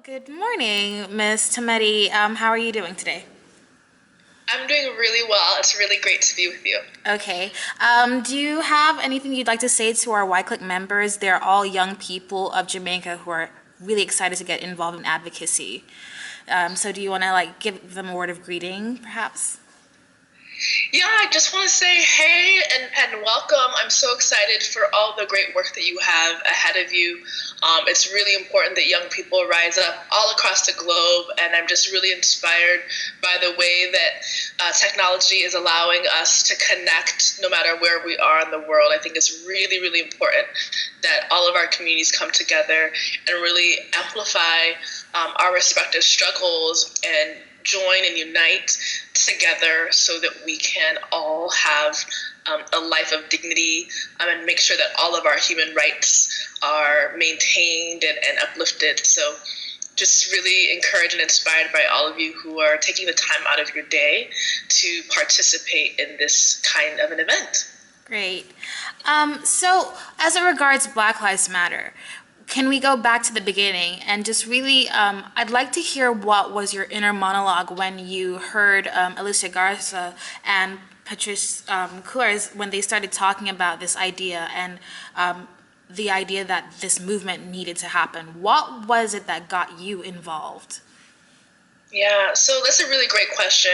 Good morning, Miss Tometi. How are you doing today? I'm doing really well. It's really great to be with you. Okay. Do you have anything you'd like to say to our Y-Klick members? They're all young people of Jamaica who are really excited to get involved in advocacy. So do you want to give them a word of greeting, perhaps? Yeah, I just want to say hey and welcome. I'm so excited for all the great work that you have ahead of you. It's really important that young people rise up all across the globe, and I'm just really inspired by the way that technology is allowing us to connect no matter where we are in the world. I think it's really, really important that all of our communities come together and really amplify our respective struggles and join and unite together so that we can all have a life of dignity and make sure that all of our human rights are maintained and uplifted. So just really encouraged and inspired by all of you who are taking the time out of your day to participate in this kind of an event. Great. So as it regards Black Lives Matter, can we go back to the beginning and just really, I'd like to hear what was your inner monologue when you heard Alicia Garza and Patrice Coors when they started talking about this idea and the idea that this movement needed to happen. What was it that got you involved? Yeah, so that's a really great question.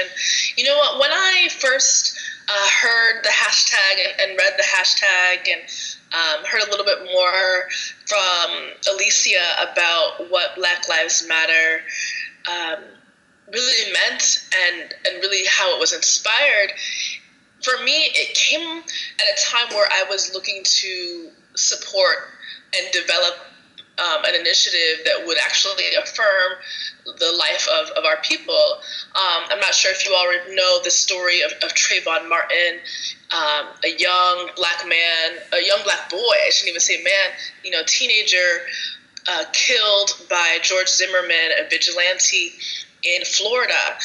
You know what? When I first heard the hashtag and read the hashtag and heard a little bit more from Alicia about what Black Lives Matter um, really meant and really how it was inspired, for me, it came at a time where I was looking to support and develop an initiative that would actually affirm the life of our people. I'm not sure if you all know the story of Trayvon Martin, a young black man, a young black boy, I shouldn't even say man, teenager killed by George Zimmerman, a vigilante in Florida.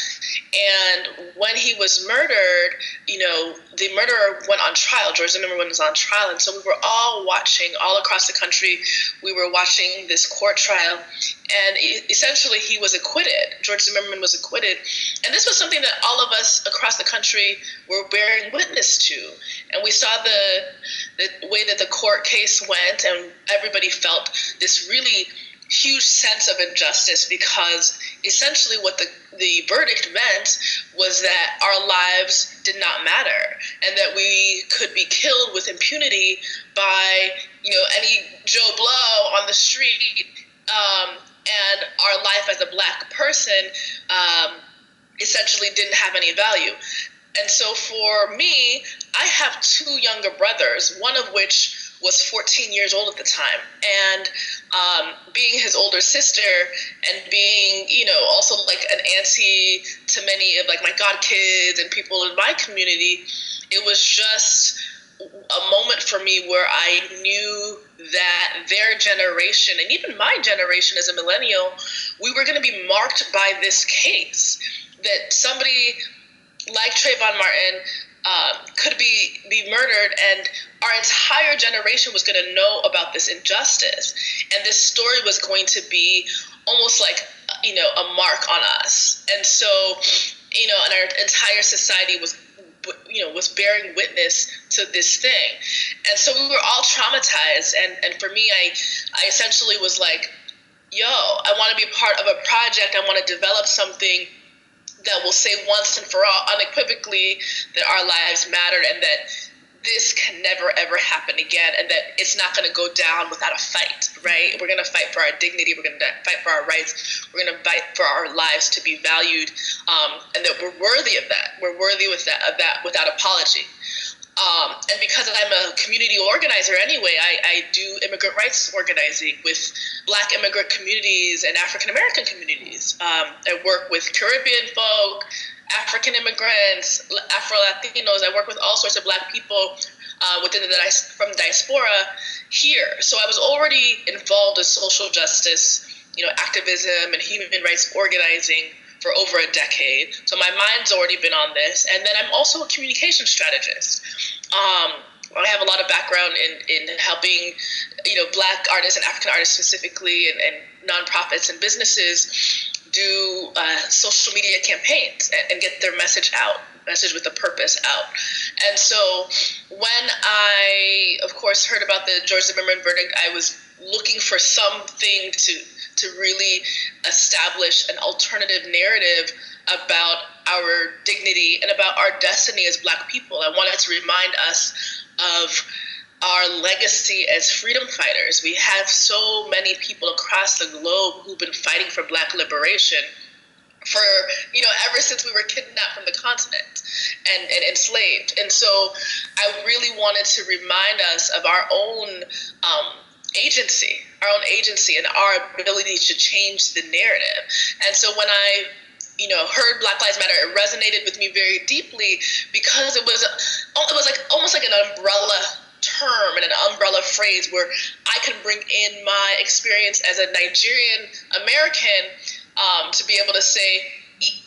And when he was murdered, the murderer went on trial. George Zimmerman was on trial. And so we were all watching all across the country. We were watching this court trial. And essentially, he was acquitted. George Zimmerman was acquitted. And this was something that all of us across the country were bearing witness to. And we saw the way that the court case went, and everybody felt this really huge sense of injustice because essentially what the verdict meant was that our lives did not matter and that we could be killed with impunity by any Joe Blow on the street, and our life as a black person essentially didn't have any value. And so for me, I have two younger brothers, one of which was 14 years old at the time. And being his older sister and being, also like an auntie to many of like my god kids and people in my community, it was just a moment for me where I knew that their generation and even my generation as a millennial, we were going to be marked by this case that somebody like Trayvon Martin could be murdered, and our entire generation was going to know about this injustice, and this story was going to be almost like a mark on us. And so and our entire society was bearing witness to this thing, and so we were all traumatized. And for me, I essentially was like, yo, I want to be part of a project. I want to develop something that will say once and for all, unequivocally, that our lives mattered and that this can never, ever happen again, and that it's not going to go down without a fight, right? We're going to fight for our dignity. We're going to fight for our rights. We're going to fight for our lives to be valued, and that we're worthy of that. We're worthy of that without apology. And because I'm a community organizer anyway, I do immigrant rights organizing with Black immigrant communities and African American communities. I work with Caribbean folk, African immigrants, Afro-Latinos. I work with all sorts of Black people from diaspora here. So I was already involved in social justice, activism and human rights organizing for over a decade. So my mind's already been on this. And then I'm also a communication strategist. I have a lot of background in helping, Black artists and African artists specifically, and nonprofits and businesses do social media campaigns and get their message out, message with a purpose out. And so when I, of course, heard about the George Zimmerman verdict, I was looking for something to really establish an alternative narrative about our dignity and about our destiny as Black people. I wanted to remind us of our legacy as freedom fighters. We have so many people across the globe who've been fighting for Black liberation for, ever since we were kidnapped from the continent and enslaved. And so I really wanted to remind us of our own agency and our ability to change the narrative. And so when I heard Black Lives Matter, it resonated with me very deeply because it was like almost like an umbrella term and an umbrella phrase where I can bring in my experience as a Nigerian American to be able to say,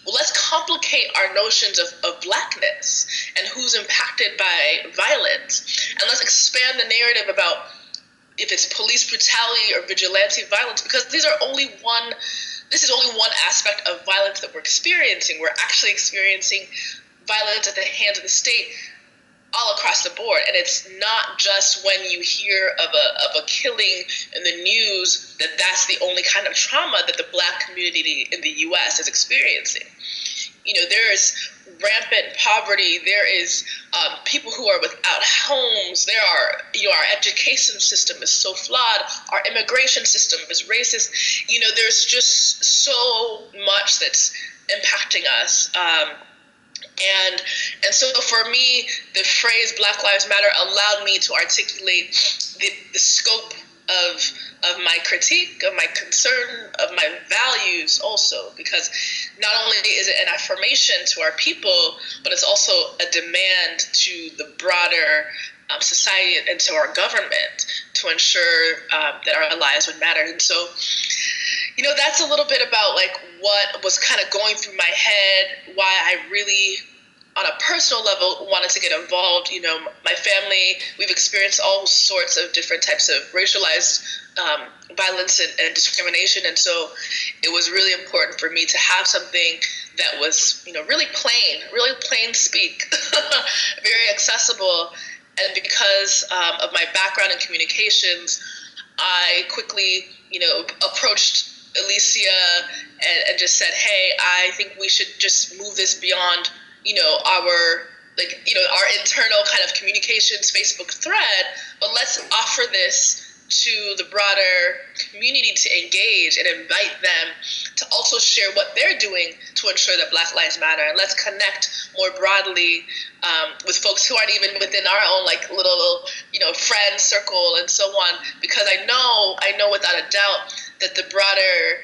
well, let's complicate our notions of Blackness and who's impacted by violence, and let's expand the narrative about if it's police brutality or vigilante violence, because this is only one aspect of violence that we're experiencing. We're actually experiencing violence at the hands of the state all across the board. And it's not just when you hear of a killing in the news that's the only kind of trauma that the Black community in the U.S. is experiencing. There is rampant poverty. There is people who are without homes. There are, our education system is so flawed. Our immigration system is racist. There's just so much that's impacting us. And so for me, the phrase Black Lives Matter allowed me to articulate the scope of my critique, of my concern, of my values also, because not only is it an affirmation to our people, but it's also a demand to the broader society and to our government to ensure that our lives would matter. And so, that's a little bit about like what was kind of going through my head, why I really, on a personal level, wanted to get involved. My family, we've experienced all sorts of different types of racialized violence and discrimination. And so it was really important for me to have something that was, really plain speak, very accessible. And because of my background in communications, I quickly, approached Alicia and just said, hey, I think we should just move this beyond, our internal kind of communications Facebook thread, but let's offer this to the broader community to engage and invite them to also share what they're doing to ensure that Black Lives Matter. And let's connect more broadly with folks who aren't even within our own little friend circle and so on, because I know without a doubt that the broader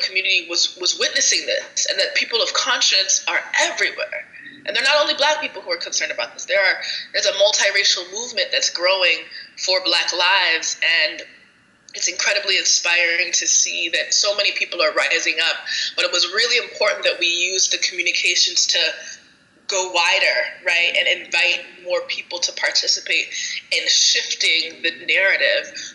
community was witnessing this, and that people of conscience are everywhere. And they're not only Black people who are concerned about this. There's a multiracial movement that's growing for Black lives, and it's incredibly inspiring to see that so many people are rising up. But it was really important that we use the communications to go wider, right, and invite more people to participate in shifting the narrative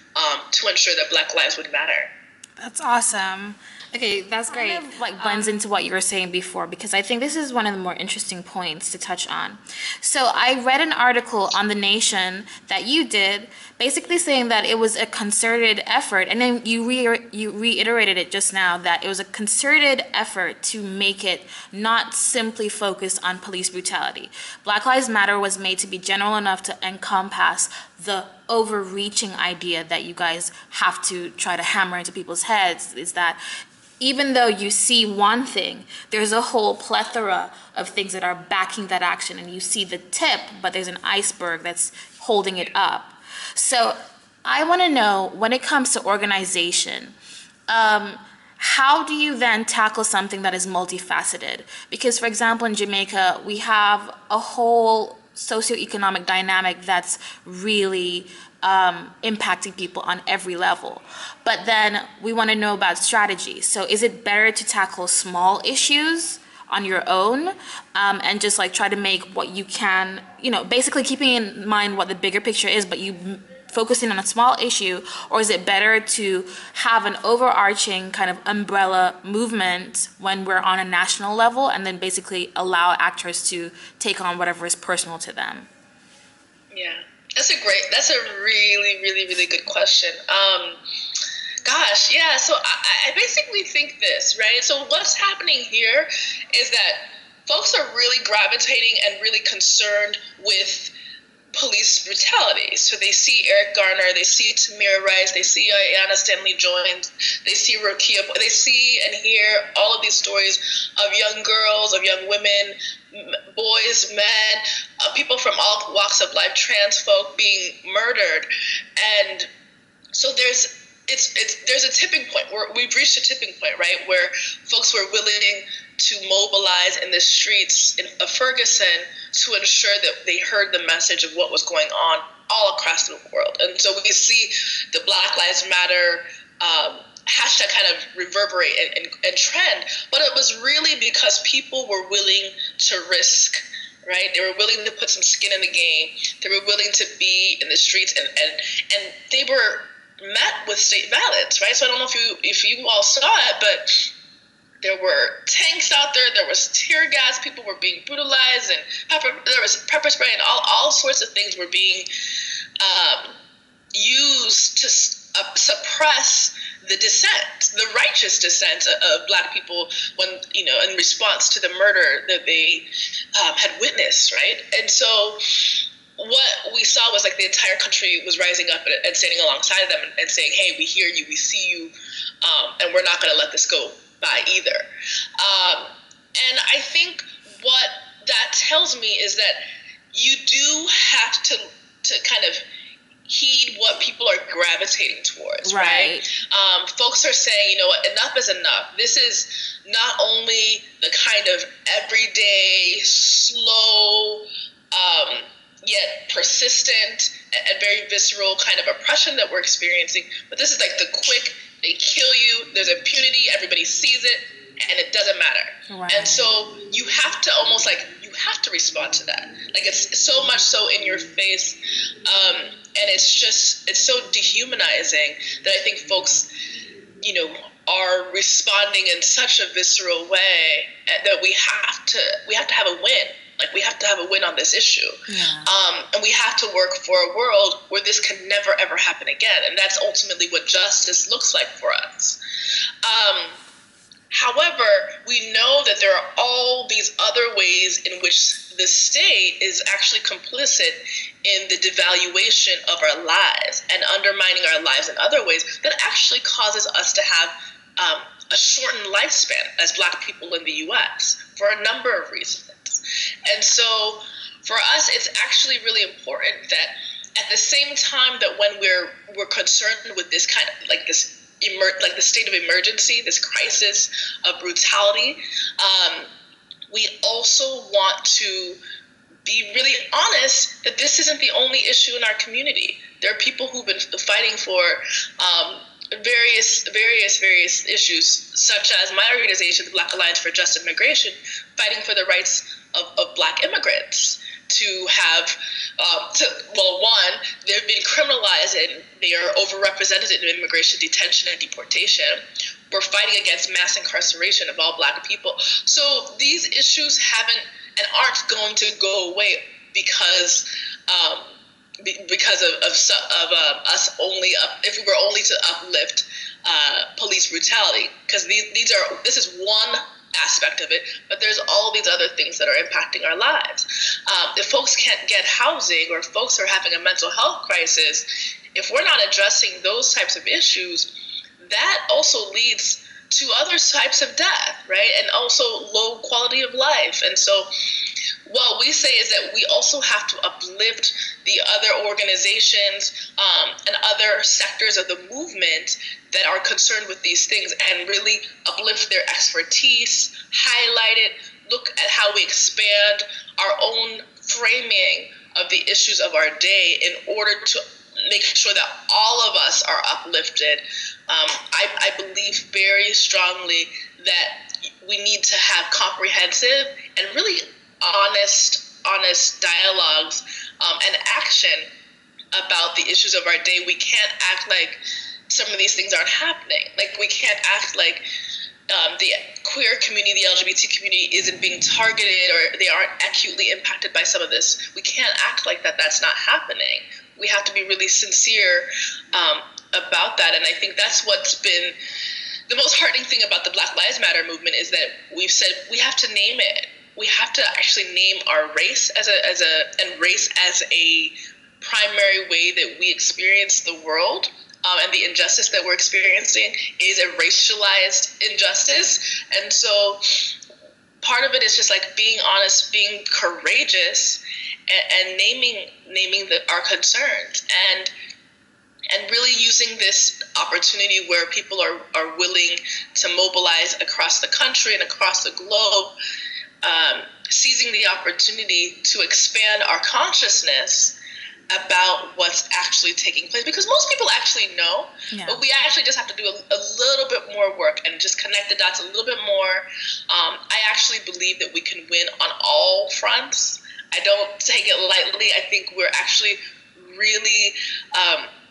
to ensure that Black lives would matter. That's awesome. Okay, that's great. Kind of blends into what you were saying before, because I think this is one of the more interesting points to touch on. So I read an article on The Nation that you did, basically saying that it was a concerted effort, and then you reiterated it just now, that it was a concerted effort to make it not simply focused on police brutality. Black Lives Matter was made to be general enough to encompass the overreaching idea that you guys have to try to hammer into people's heads, is that even though you see one thing, there's a whole plethora of things that are backing that action, and you see the tip, but there's an iceberg that's holding it up. So I want to know, when it comes to organization, how do you then tackle something that is multifaceted? Because, for example, in Jamaica, we have a whole socioeconomic dynamic that's really impacting people on every level. But then we want to know about strategy. So is it better to tackle small issues on your own, and just like try to make what you can, basically keeping in mind what the bigger picture is, but you focusing on a small issue? Or is it better to have an overarching kind of umbrella movement when we're on a national level, and then basically allow actors to take on whatever is personal to them? Yeah, that's a really, really, really good question. Gosh, yeah. So I basically think this, right? So what's happening here is that folks are really gravitating and really concerned with police brutality. So they see Eric Garner, they see Tamir Rice, they see Ayanna Stanley Jones, they see Rokia, they see and hear all of these stories of young girls, of young women, boys, men, people from all walks of life, trans folk being murdered. And so there's a tipping point where we've reached a tipping point, right, where folks were willing to mobilize in the streets of Ferguson to ensure that they heard the message of what was going on all across the world. And so we see the Black Lives Matter hashtag kind of reverberate and trend, but it was really because people were willing to risk, right? They were willing to put some skin in the game. They were willing to be in the streets, and they were met with state violence, right? So I don't know if you all saw it, but there were tanks out there. There was tear gas. People were being brutalized, and there was pepper spray, and all sorts of things were being used to suppress the dissent, the righteous dissent of Black people when, in response to the murder that they had witnessed, right? And so what we saw was like the entire country was rising up and standing alongside them and saying, hey, we hear you, we see you, and we're not going to let this go by either. And I think what that tells me is that you do have to kind of heed what people are gravitating towards, right? Folks are saying, you know what, enough is enough. This is not only the kind of everyday, slow, yet persistent and very visceral kind of oppression that we're experiencing, but this is like the quick, they kill you, there's impunity, everybody sees it, and it doesn't matter. Right. And so you have to almost like, you have to respond to that. Like it's so much so in your face, and it's so dehumanizing that I think folks, are responding in such a visceral way that we have to have a win. Like we have to have a win on this issue. Yeah. And we have to work for a world where this can never, ever happen again. And that's ultimately what justice looks like for us. However, we know that there are all these other ways in which the state is actually complicit in the devaluation of our lives and undermining our lives in other ways that actually causes us to have a shortened lifespan as Black people in the U.S. for a number of reasons. And so for us, it's actually really important that at the same time that when we're concerned with this kind of like this like the state of emergency, this crisis of brutality, we also want to be really honest that this isn't the only issue in our community. There are people who've been fighting for various issues, such as my organization, the Black Alliance for Just Immigration, fighting for the rights of Black immigrants to have, one, they've been criminalized and they are overrepresented in immigration detention and deportation. We're fighting against mass incarceration of all Black people. So these issues haven't and aren't going to go away because of us only if we were only to uplift police brutality, because this is one aspect of it, but there's all these other things that are impacting our lives. If folks can't get housing, or if folks are having a mental health crisis, if we're not addressing those types of issues, that also leads to other types of death, right? And also low quality of life. And so what we say is that we also have to uplift the other organizations and other sectors of the movement that are concerned with these things and really uplift their expertise, highlight it, look at how we expand our own framing of the issues of our day in order to make sure that all of us are uplifted. I believe very strongly that we need to have comprehensive and really honest dialogues and action about the issues of our day. We can't act like some of these things aren't happening. Like, we can't act like the queer community, the LGBT community isn't being targeted, or they aren't acutely impacted by some of this. We can't act like that's not happening. We have to be really sincere about that. And I think that's what's been the most heartening thing about the Black Lives Matter movement, is that we've said we have to name it. We have to actually name our race and race as a primary way that we experience the world. And the injustice that we're experiencing is a racialized injustice. And so part of it is just like being honest, being courageous, and naming our concerns, and really using this opportunity where people are willing to mobilize across the country and across the globe, seizing the opportunity to expand our consciousness about what's actually taking place, because most people actually know, but we actually just have to do a little bit more work and just connect the dots a little bit more. I actually believe that we can win on all fronts. I don't take it lightly. I think we're actually really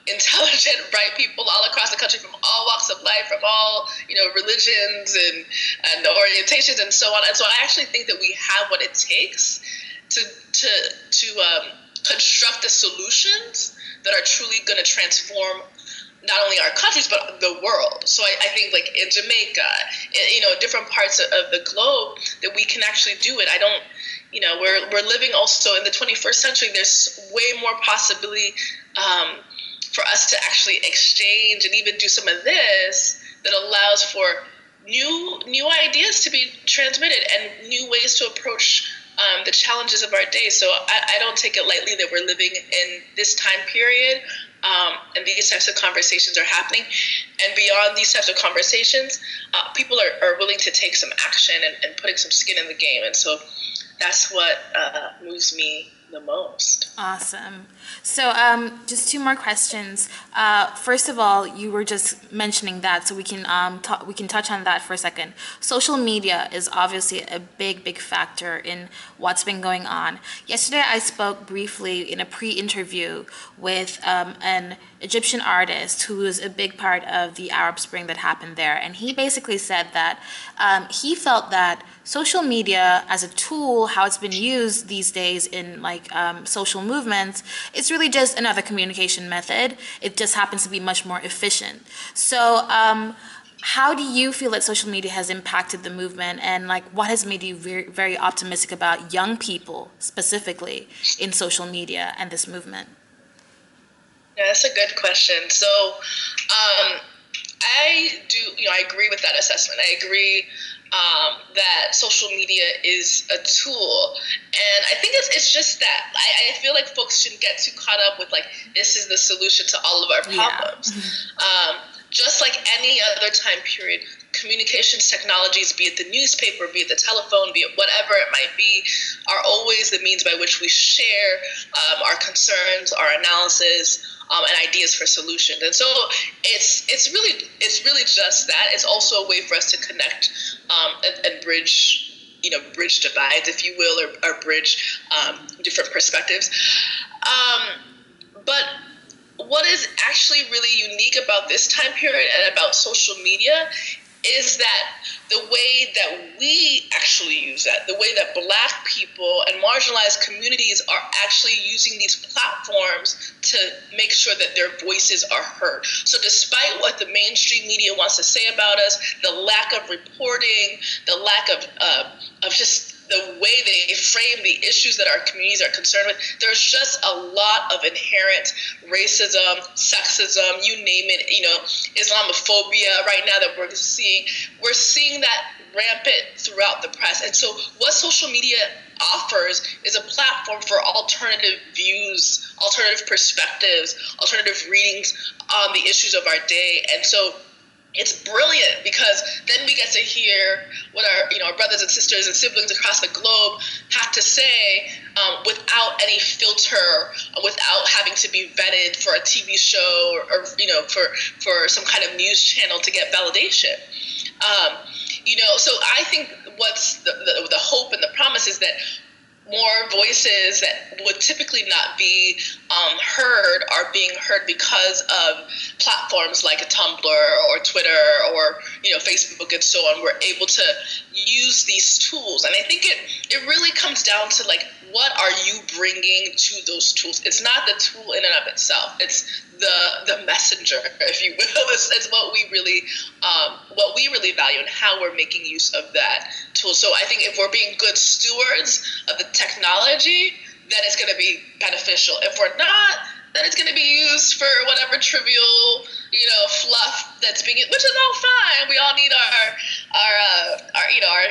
intelligent, bright people all across the country, from all walks of life, from all religions and orientations and so on. And so I actually think that we have what it takes to construct the solutions that are truly going to transform not only our countries but the world. So I think, like in Jamaica, different parts of the globe, that we can actually do it. I don't, we're living also in the 21st century. There's way more possibility for us to actually exchange and even do some of this that allows for new ideas to be transmitted and new ways to approach the challenges of our day. So I don't take it lightly that we're living in this time period, and these types of conversations are happening. And beyond these types of conversations, people are willing to take some action and putting some skin in the game. And so that's what moves me the most. Awesome. So just two more questions. First of all, you were just mentioning that, so we can touch on that for a second. Social media is obviously a big factor in what's been going on. Yesterday, I spoke briefly in a pre-interview with an Egyptian artist who was a big part of the Arab Spring that happened there, and he basically said that he felt that social media as a tool, how it's been used these days in social movements, it's really just another communication method. It just happens to be much more efficient. So how do you feel that social media has impacted the movement, and what has made you very, very optimistic about young people specifically in social media and this movement? Yeah, that's a good question. So I agree with that assessment. I agree that social media is a tool, and I think it's just that I feel like folks shouldn't get too caught up with this is the solution to all of our problems. Just like any other time period, communications technologies, be it the newspaper, be it the telephone, be it whatever it might be, are always the means by which we share our concerns, our analysis, and ideas for solutions. And so it's really just that. It's also a way for us to connect and bridge divides, if you will, or bridge different perspectives. But what is actually really unique about this time period and about social media is that the way that we actually use that, the way that Black people and marginalized communities are actually using these platforms to make sure that their voices are heard. So despite what the mainstream media wants to say about us, the lack of reporting, the lack of just the way they frame the issues that our communities are concerned with, there's just a lot of inherent racism, sexism, you name it, Islamophobia right now that we're seeing that rampant throughout the press. And so what social media offers is a platform for alternative views, alternative perspectives, alternative readings on the issues of our day. And so it's brilliant, because then we get to hear what our brothers and sisters and siblings across the globe have to say without any filter, without having to be vetted for a TV show or for some kind of news channel to get validation. So I think what's the hope and the promise is that more voices that would typically not be heard are being heard because of platforms like a Tumblr or Twitter or Facebook and so on. We're able to use these tools, and I think it really comes down to like, what are you bringing to those tools? It's not the tool in and of itself. It's the messenger, if you will. It's what we really value and how we're making use of that tool. So I think if we're being good stewards of the technology, then it's going to be beneficial. If we're not, then it's going to be used for whatever trivial, fluff that's being, which is all fine. We all need our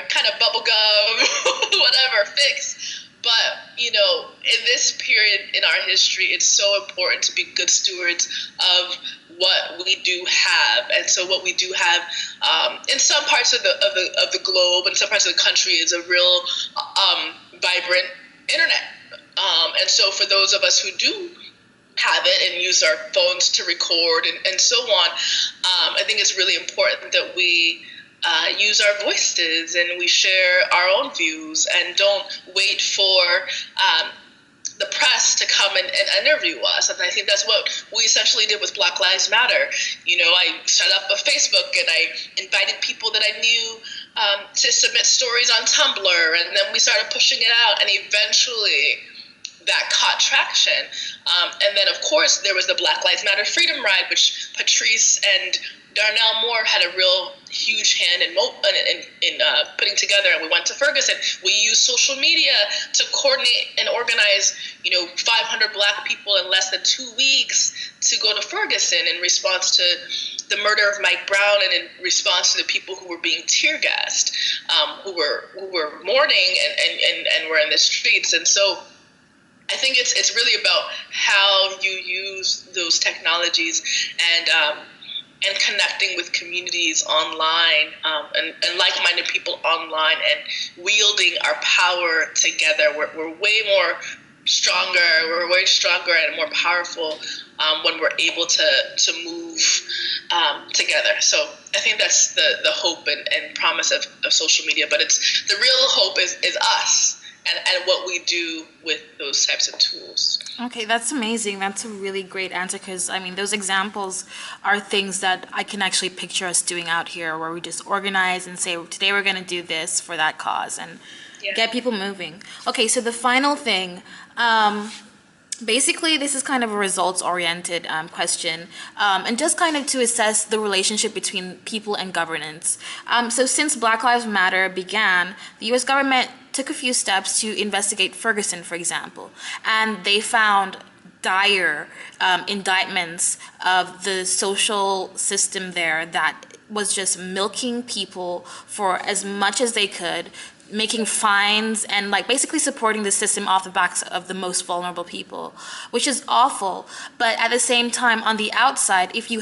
kind of bubblegum, whatever fix. But, in this period in our history, it's so important to be good stewards of what we do have. And so what we do have in some parts of the globe and some parts of the country is a real vibrant internet. And so for those of us who do have it and use our phones to record and so on, I think it's really important that we use our voices and we share our own views and don't wait for the press to come and interview us. And I think that's what we essentially did with Black Lives Matter. I set up a Facebook and I invited people that I knew to submit stories on Tumblr, and then we started pushing it out, and eventually that caught traction. And then, of course, there was the Black Lives Matter Freedom Ride, which Patrice and Darnell Moore had a real huge hand in putting together, and we went to Ferguson. We used social media to coordinate and organize, 500 Black people in less than 2 weeks to go to Ferguson in response to the murder of Mike Brown and in response to the people who were being tear gassed, who were mourning and were in the streets. And so I think it's really about how you use those technologies and connecting with communities online and like-minded people online and wielding our power together. We're way more stronger. We're way stronger and more powerful when we're able to move together. So I think that's the hope and promise of social media. But it's the real hope is us. And what we do with those types of tools. Okay, that's amazing. That's a really great answer, because those examples are things that I can actually picture us doing out here, where we just organize and say, today we're going to do this for that cause, and get people moving. Okay, so the final thing, basically this is kind of a results-oriented question, and just kind of to assess the relationship between people and governance. So since Black Lives Matter began, the U.S. government took a few steps to investigate Ferguson, for example, and they found dire indictments of the social system there that was just milking people for as much as they could, making fines and basically supporting the system off the backs of the most vulnerable people, which is awful. But at the same time, on the outside, if you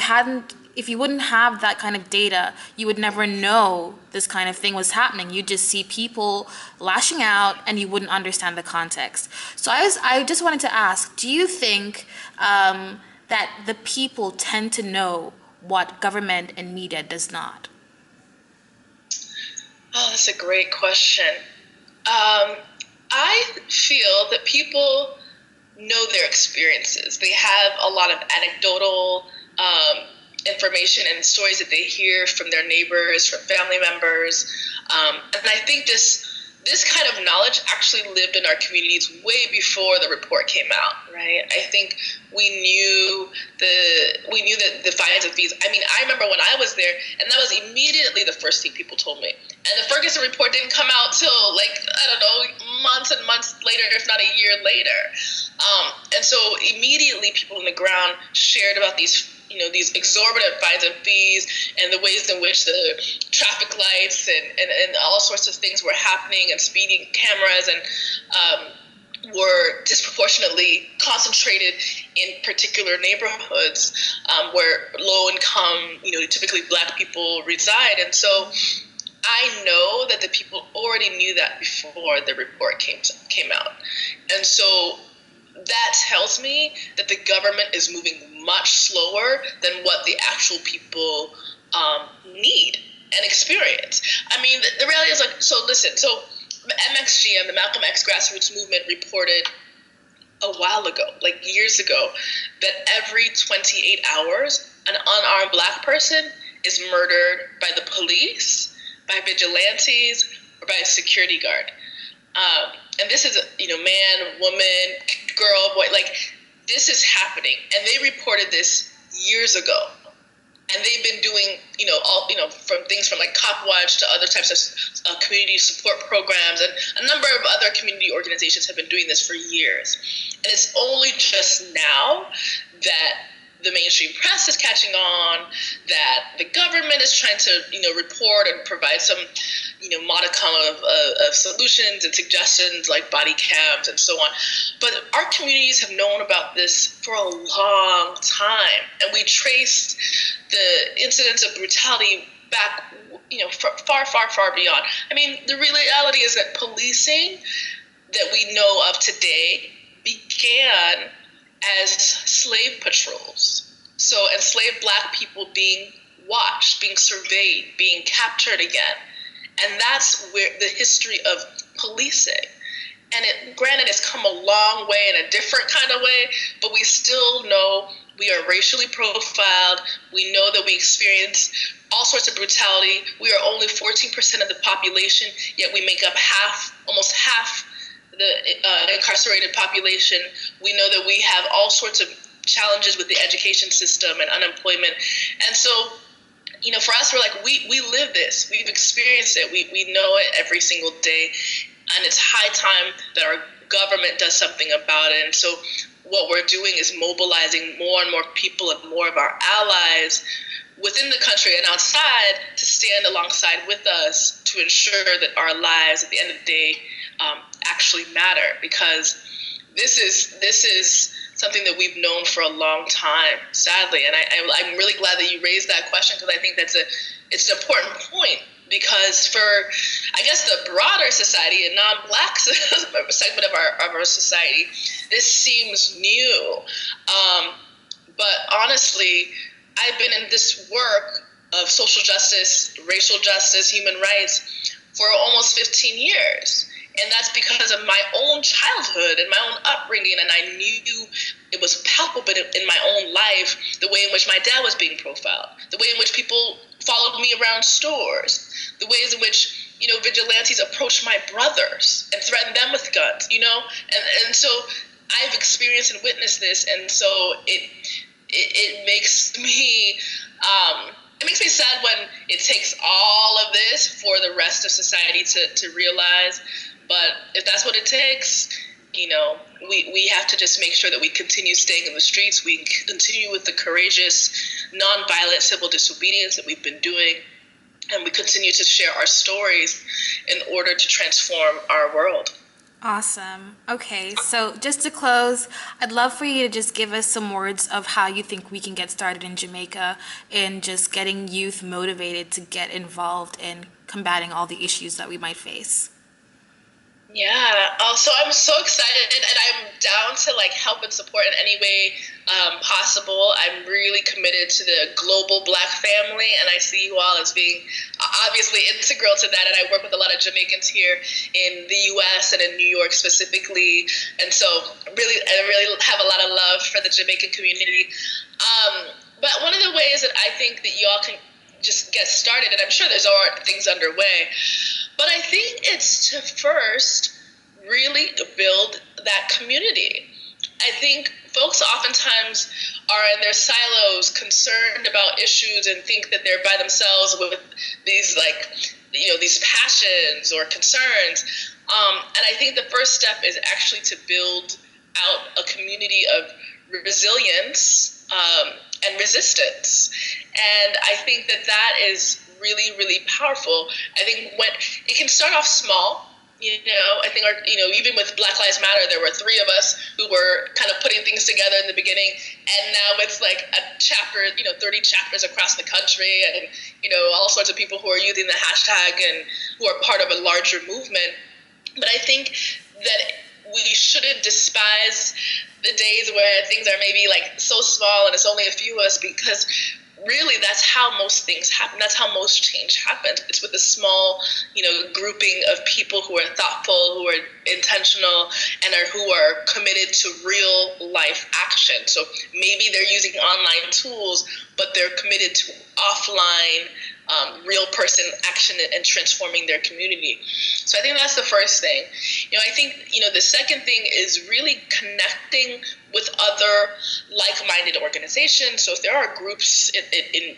wouldn't have that kind of data, you would never know this kind of thing was happening. You just see people lashing out and you wouldn't understand the context. So I just wanted to ask, do you think that the people tend to know what government and media does not? Oh, that's a great question. I feel that people know their experiences. They have a lot of anecdotal information and stories that they hear from their neighbors, from family members. And I think this kind of knowledge actually lived in our communities way before the report came out, right? I think we knew the fines and fees. I mean, I remember when I was there, and that was immediately the first thing people told me. And the Ferguson report didn't come out till months and months later, if not a year later. And so immediately people on the ground shared about these exorbitant fines and fees and the ways in which the traffic lights and all sorts of things were happening, and speeding cameras and were disproportionately concentrated in particular neighborhoods where low income, typically Black people reside. And so I know that the people already knew that before the report came out. And so that tells me that the government is moving much slower than what the actual people need. and experience. I mean, the reality is like, so listen, so MXGM, the Malcolm X grassroots movement, reported a while ago, like years ago, that every 28 hours, an unarmed black person is murdered by the police, by vigilantes, or by a security guard. And this is, man, woman, girl, boy, like this is happening. And they reported this years ago. And they've been doing, from things from like Cop Watch to other types of community support programs, and a number of other community organizations have been doing this for years. And it's only just now that the mainstream press is catching on, that the government is trying to, report and provide some, modicum of solutions and suggestions like body cams and so on. But our communities have known about this for a long time, and we trace the incidents of brutality back, far, far, far beyond. I mean, the reality is that policing that we know of today began as slave patrols. So enslaved black people being watched, being surveyed, being captured again. And that's where the history of policing. And granted, it's come a long way in a different kind of way, but we still know we are racially profiled. We know that we experience all sorts of brutality. We are only 14% of the population, yet we make up almost half the incarcerated population. We know that we have all sorts of challenges with the education system and unemployment. And so, for us, we're like, we live this. We've experienced it. We know it every single day. And it's high time that our government does something about it. And so what we're doing is mobilizing more and more people and more of our allies within the country and outside to stand alongside with us to ensure that our lives at the end of the day actually matter, because this is something that we've known for a long time, sadly. And I'm really glad that you raised that question, because I think it's an important point, because for, I guess, the broader society and non-Black segment of our society, this seems new. But honestly, I've been in this work of social justice, racial justice, human rights for almost 15 years. And that's because of my own childhood and my own upbringing. And I knew it was palpable in my own life, the way in which my dad was being profiled, the way in which people followed me around stores, the ways in which, vigilantes approached my brothers and threatened them with guns, And so I've experienced and witnessed this. And so it makes me... it makes me sad when it takes all of this for the rest of society to realize. But if that's what it takes, we have to just make sure that we continue staying in the streets. We continue with the courageous, nonviolent civil disobedience that we've been doing. And we continue to share our stories in order to transform our world. Awesome. Okay, so just to close, I'd love for you to just give us some words of how you think we can get started in Jamaica in just getting youth motivated to get involved in combating all the issues that we might face. Yeah. So I'm so excited, and I'm down to help and support in any way possible. I'm really committed to the global Black family, and I see you all as being obviously integral to that. And I work with a lot of Jamaicans here in the U.S. and in New York specifically, and so I really have a lot of love for the Jamaican community. But one of the ways that I think that y'all can just get started, and I'm sure there's already things underway, but I think it's to first really build that community. I think folks oftentimes are in their silos, concerned about issues, and think that they're by themselves with these these passions or concerns. And I think the first step is actually to build out a community of resilience and resistance. And I think that is really, really powerful. I think when it can start off small, I think even with Black Lives Matter, there were 3 of us who were kind of putting things together in the beginning, and now it's like a chapter, 30 chapters across the country, and all sorts of people who are using the hashtag and who are part of a larger movement. But I think that we shouldn't despise the days where things are maybe so small and it's only a few of us, because really that's how most things happen. That's how most change happens. It's with a small, grouping of people who are thoughtful, who are intentional, and who are committed to real life action. So maybe they're using online tools, but they're committed to offline, real person action and transforming their community. So I think that's the first thing. I think the second thing is really connecting with other like-minded organizations. So if there are groups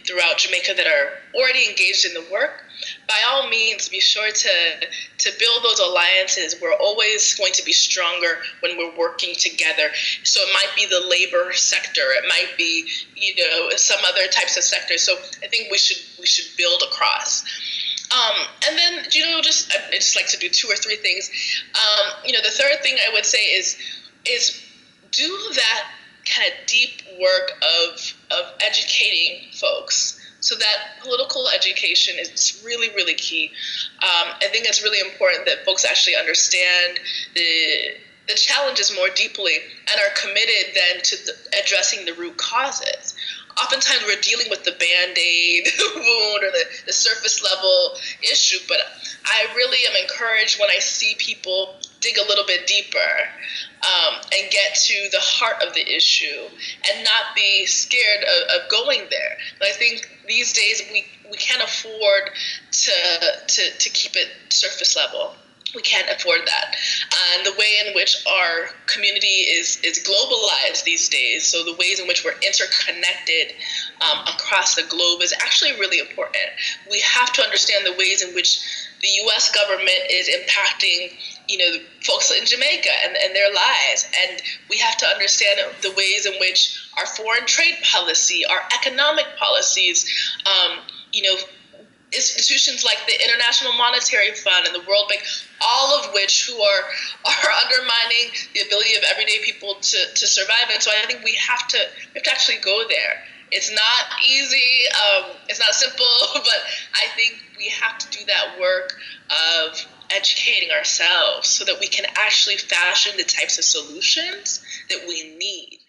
throughout Jamaica that are already engaged in the work, by all means, be sure to build those alliances. We're always going to be stronger when we're working together. So it might be the labor sector, it might be some other types of sectors. So I think we should build across. And then I just like to do two or three things. The third thing I would say is do that kind of deep work of educating folks. So that political education is really, really key. I think it's really important that folks actually understand the challenges more deeply and are committed then to addressing the root causes. Oftentimes we're dealing with the Band-Aid wound or the surface level issue, but I really am encouraged when I see people dig a little bit deeper and get to the heart of the issue and not be scared of going there. And I think these days we can't afford to keep it surface level. We can't afford that. And the way in which our community is globalized these days, so the ways in which we're interconnected across the globe is actually really important. We have to understand the ways in which the U.S. government is impacting folks in Jamaica and their lives. And we have to understand the ways in which our foreign trade policy, our economic policies, institutions like the International Monetary Fund and the World Bank, all of which who are undermining the ability of everyday people to survive. And so I think we have to actually go there. It's not easy, it's not simple, but I think we have to do that work of educating ourselves so that we can actually fashion the types of solutions that we need.